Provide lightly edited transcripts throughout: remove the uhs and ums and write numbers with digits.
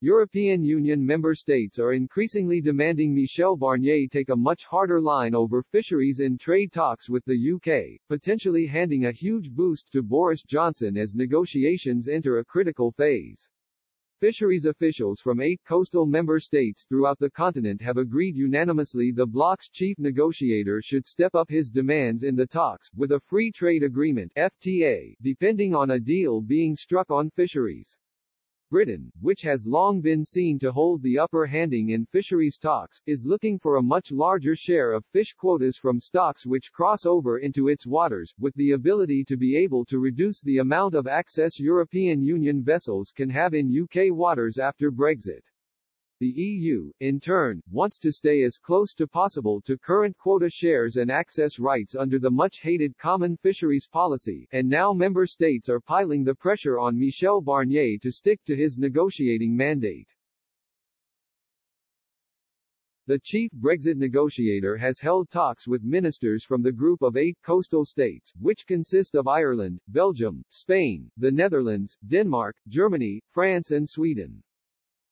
European Union member states are increasingly demanding Michel Barnier take a much harder line over fisheries in trade talks with the UK, potentially handing a huge boost to Boris Johnson as negotiations enter a critical phase. Fisheries officials from 8 coastal member states throughout the continent have agreed unanimously the bloc's chief negotiator should step up his demands in the talks, with a free trade agreement (FTA) depending on a deal being struck on fisheries. Britain, which has long been seen to hold the upper handing in fisheries talks, is looking for a much larger share of fish quotas from stocks which cross over into its waters, with the ability to be able to reduce the amount of access European Union vessels can have in UK waters after Brexit. The EU, in turn, wants to stay as close to possible to current quota shares and access rights under the much-hated common fisheries policy, and now member states are piling the pressure on Michel Barnier to stick to his negotiating mandate. The chief Brexit negotiator has held talks with ministers from the group of 8 coastal states, which consist of Ireland, Belgium, Spain, the Netherlands, Denmark, Germany, France and Sweden.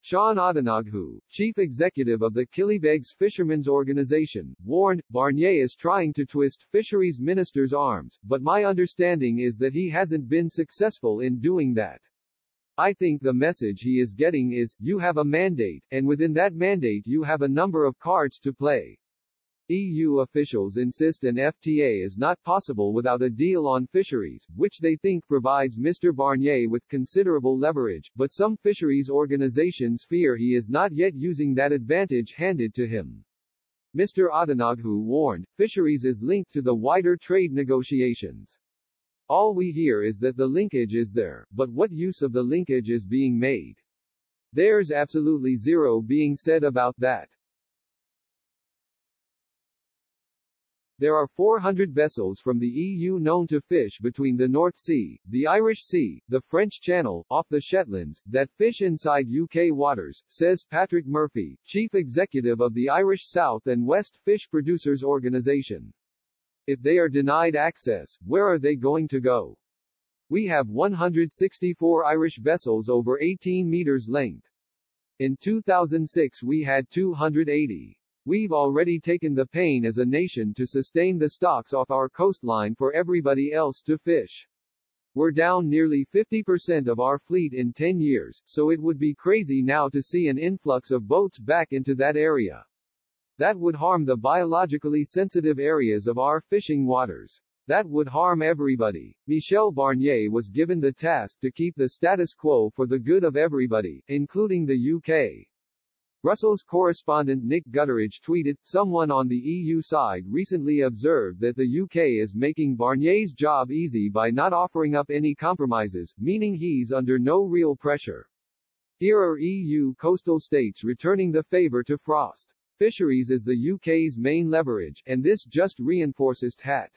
Sean Odenoghu, chief executive of the Killybegs Fishermen's Organization, warned, Barnier is trying to twist fisheries ministers' arms, but my understanding is that he hasn't been successful in doing that. I think the message he is getting is, you have a mandate, and within that mandate you have a number of cards to play. EU officials insist an FTA is not possible without a deal on fisheries, which they think provides Mr. Barnier with considerable leverage, but some fisheries organizations fear he is not yet using that advantage handed to him. Mr. Odenoghu warned, fisheries is linked to the wider trade negotiations. All we hear is that the linkage is there, but what use of the linkage is being made? There's absolutely zero being said about that. There are 400 vessels from the EU known to fish between the North Sea, the Irish Sea, the French Channel, off the Shetlands, that fish inside UK waters, says Patrick Murphy, chief executive of the Irish South and West Fish Producers Organisation. If they are denied access, where are they going to go? We have 164 Irish vessels over 18 meters length. In 2006 we had 280. We've already taken the pain as a nation to sustain the stocks off our coastline for everybody else to fish. We're down nearly 50% of our fleet in 10 years, so it would be crazy now to see an influx of boats back into that area. That would harm the biologically sensitive areas of our fishing waters. That would harm everybody. Michel Barnier was given the task to keep the status quo for the good of everybody, including the UK. Brussels correspondent Nick Gutteridge tweeted, someone on the EU side recently observed that the UK is making Barnier's job easy by not offering up any compromises, meaning he's under no real pressure. Here are EU coastal states returning the favor to Frost. Fisheries is the UK's main leverage, and this just reinforces that.